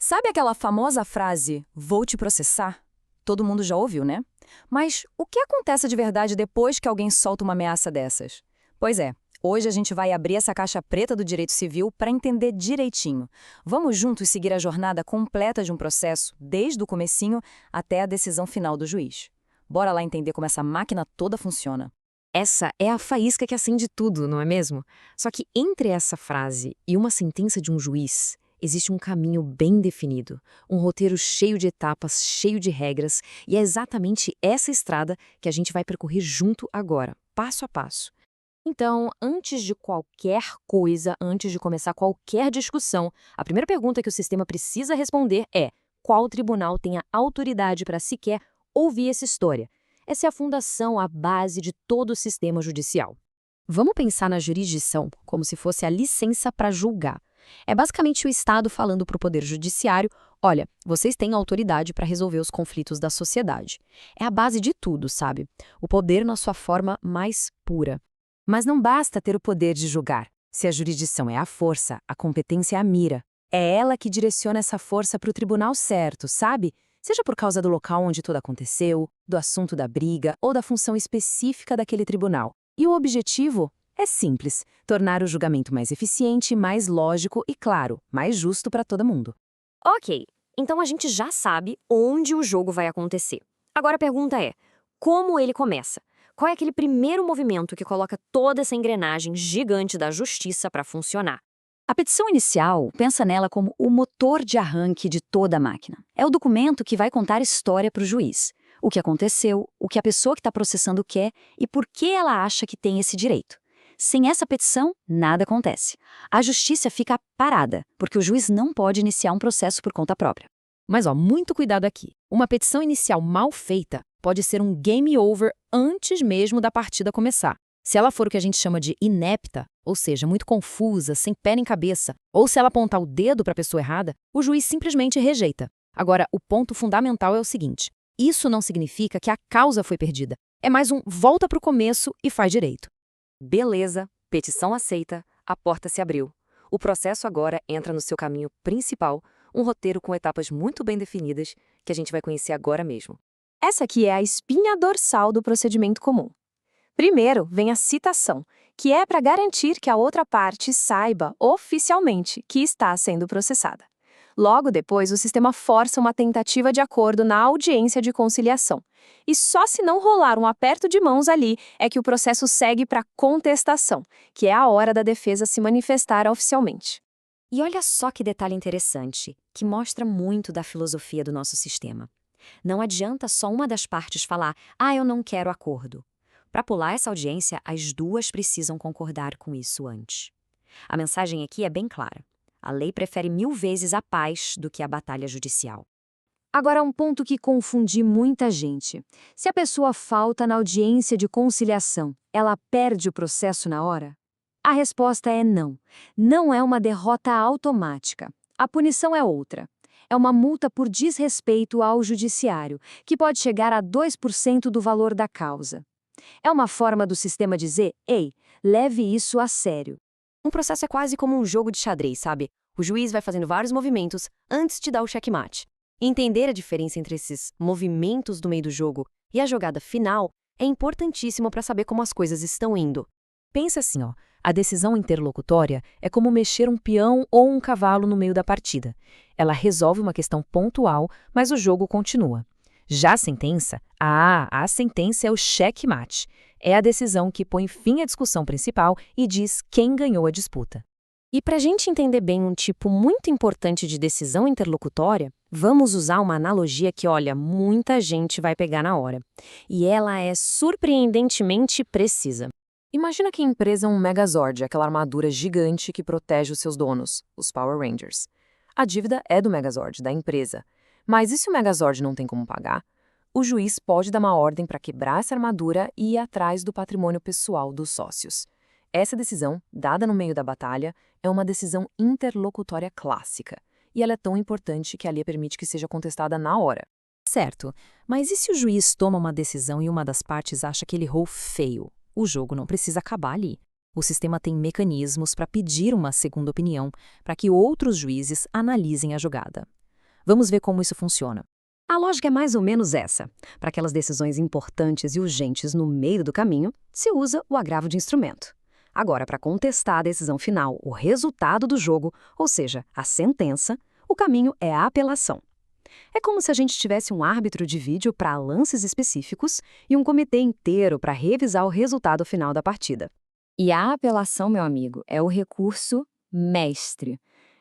Sabe aquela famosa frase, vou te processar? Todo mundo já ouviu, né? Mas o que acontece de verdade depois que alguém solta uma ameaça dessas? Pois é, hoje a gente vai abrir essa caixa preta do direito civil para entender direitinho. Vamos juntos seguir a jornada completa de um processo, desde o comecinho até a decisão final do juiz. Bora lá entender como essa máquina toda funciona. Essa é a faísca que acende tudo, não é mesmo? Só que entre essa frase e uma sentença de um juiz, existe um caminho bem definido, um roteiro cheio de etapas, cheio de regras, e é exatamente essa estrada que a gente vai percorrer junto agora, passo a passo. Então, antes de qualquer coisa, antes de começar qualquer discussão, a primeira pergunta que o sistema precisa responder é: qual tribunal tem a autoridade para sequer ouvir essa história? Essa é a fundação, a base de todo o sistema judicial. Vamos pensar na jurisdição como se fosse a licença para julgar. É basicamente o Estado falando para o Poder Judiciário: olha, vocês têm autoridade para resolver os conflitos da sociedade. É a base de tudo, sabe? O poder na sua forma mais pura. Mas não basta ter o poder de julgar. Se a jurisdição é a força, a competência é a mira. É ela que direciona essa força para o tribunal certo, sabe? Seja por causa do local onde tudo aconteceu, do assunto da briga ou da função específica daquele tribunal. E o objetivo é simples: tornar o julgamento mais eficiente, mais lógico e, claro, mais justo para todo mundo. Ok, então a gente já sabe onde o jogo vai acontecer. Agora a pergunta é, como ele começa? Qual é aquele primeiro movimento que coloca toda essa engrenagem gigante da justiça para funcionar? A petição inicial, pensa nela como o motor de arranque de toda a máquina. É o documento que vai contar a história para o juiz. O que aconteceu, o que a pessoa que está processando quer e por que ela acha que tem esse direito. Sem essa petição, nada acontece. A justiça fica parada, porque o juiz não pode iniciar um processo por conta própria. Mas, muito cuidado aqui. Uma petição inicial mal feita pode ser um game over antes mesmo da partida começar. Se ela for o que a gente chama de inepta, ou seja, muito confusa, sem pé nem cabeça, ou se ela apontar o dedo para a pessoa errada, o juiz simplesmente rejeita. Agora, o ponto fundamental é o seguinte: isso não significa que a causa foi perdida. É mais um volta para o começo e faz direito. Beleza, petição aceita, a porta se abriu. O processo agora entra no seu caminho principal, um roteiro com etapas muito bem definidas que a gente vai conhecer agora mesmo. Essa aqui é a espinha dorsal do procedimento comum. Primeiro, vem a citação, que é para garantir que a outra parte saiba oficialmente que está sendo processada. Logo depois, o sistema força uma tentativa de acordo na audiência de conciliação. E só se não rolar um aperto de mãos ali é que o processo segue para contestação, que é a hora da defesa se manifestar oficialmente. E olha só que detalhe interessante, que mostra muito da filosofia do nosso sistema. Não adianta só uma das partes falar: eu não quero acordo. Para pular essa audiência, as duas precisam concordar com isso antes. A mensagem aqui é bem clara. A lei prefere 1000 vezes a paz do que a batalha judicial. Agora, um ponto que confunde muita gente. Se a pessoa falta na audiência de conciliação, ela perde o processo na hora? A resposta é não. Não é uma derrota automática. A punição é outra. É uma multa por desrespeito ao judiciário, que pode chegar a 2% do valor da causa. É uma forma do sistema dizer: ei, leve isso a sério. Um processo é quase como um jogo de xadrez, sabe? O juiz vai fazendo vários movimentos antes de dar o checkmate. E entender a diferença entre esses movimentos do meio do jogo e a jogada final é importantíssimo para saber como as coisas estão indo. Pensa assim, a decisão interlocutória é como mexer um peão ou um cavalo no meio da partida. Ela resolve uma questão pontual, mas o jogo continua. Já a sentença, a sentença é o checkmate. É a decisão que põe fim à discussão principal e diz quem ganhou a disputa. E para a gente entender bem um tipo muito importante de decisão interlocutória, vamos usar uma analogia que, olha, muita gente vai pegar na hora. E ela é surpreendentemente precisa. Imagina que a empresa é um Megazord, aquela armadura gigante que protege os seus donos, os Power Rangers. A dívida é do Megazord, da empresa. Mas e se o Megazord não tem como pagar? O juiz pode dar uma ordem para quebrar essa armadura e ir atrás do patrimônio pessoal dos sócios. Essa decisão, dada no meio da batalha, é uma decisão interlocutória clássica. E ela é tão importante que a lei permite que seja contestada na hora. Certo, mas e se o juiz toma uma decisão e uma das partes acha que ele errou feio? O jogo não precisa acabar ali. O sistema tem mecanismos para pedir uma segunda opinião, para que outros juízes analisem a jogada. Vamos ver como isso funciona. A lógica é mais ou menos essa. Para aquelas decisões importantes e urgentes no meio do caminho, se usa o agravo de instrumento. Agora, para contestar a decisão final, o resultado do jogo, ou seja, a sentença, o caminho é a apelação. É como se a gente tivesse um árbitro de vídeo para lances específicos e um comitê inteiro para revisar o resultado final da partida. E a apelação, meu amigo, é o recurso mestre.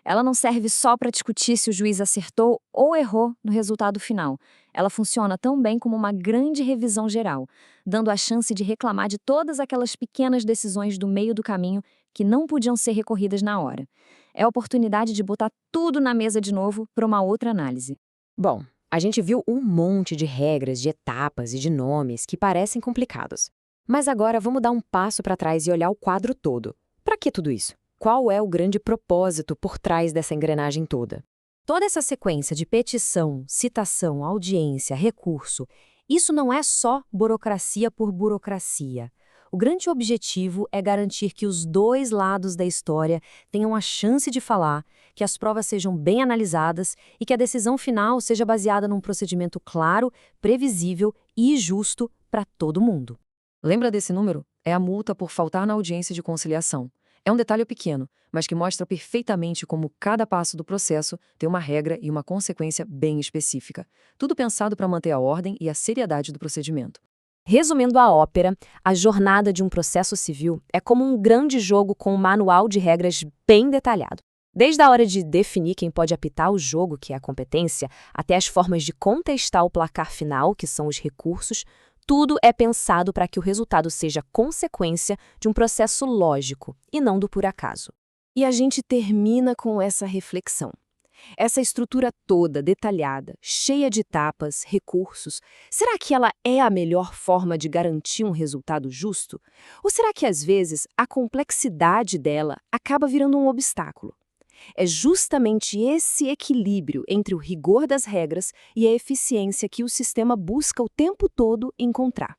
Ela não serve só para discutir se o juiz acertou ou errou no resultado final. Ela funciona também como uma grande revisão geral, dando a chance de reclamar de todas aquelas pequenas decisões do meio do caminho que não podiam ser recorridas na hora. É a oportunidade de botar tudo na mesa de novo para uma outra análise. Bom, a gente viu um monte de regras, de etapas e de nomes que parecem complicados. Mas agora vamos dar um passo para trás e olhar o quadro todo. Para que tudo isso? Qual é o grande propósito por trás dessa engrenagem toda? Toda essa sequência de petição, citação, audiência, recurso, isso não é só burocracia por burocracia. O grande objetivo é garantir que os dois lados da história tenham a chance de falar, que as provas sejam bem analisadas e que a decisão final seja baseada num procedimento claro, previsível e justo para todo mundo. Lembra desse número? É a multa por faltar na audiência de conciliação. É um detalhe pequeno, mas que mostra perfeitamente como cada passo do processo tem uma regra e uma consequência bem específica. Tudo pensado para manter a ordem e a seriedade do procedimento. Resumindo a ópera, a jornada de um processo civil é como um grande jogo com um manual de regras bem detalhado. Desde a hora de definir quem pode apitar o jogo, que é a competência, até as formas de contestar o placar final, que são os recursos, tudo é pensado para que o resultado seja consequência de um processo lógico e não do por acaso. E a gente termina com essa reflexão. Essa estrutura toda, detalhada, cheia de etapas, recursos, será que ela é a melhor forma de garantir um resultado justo? Ou será que, às vezes, a complexidade dela acaba virando um obstáculo? É justamente esse equilíbrio entre o rigor das regras e a eficiência que o sistema busca o tempo todo encontrar.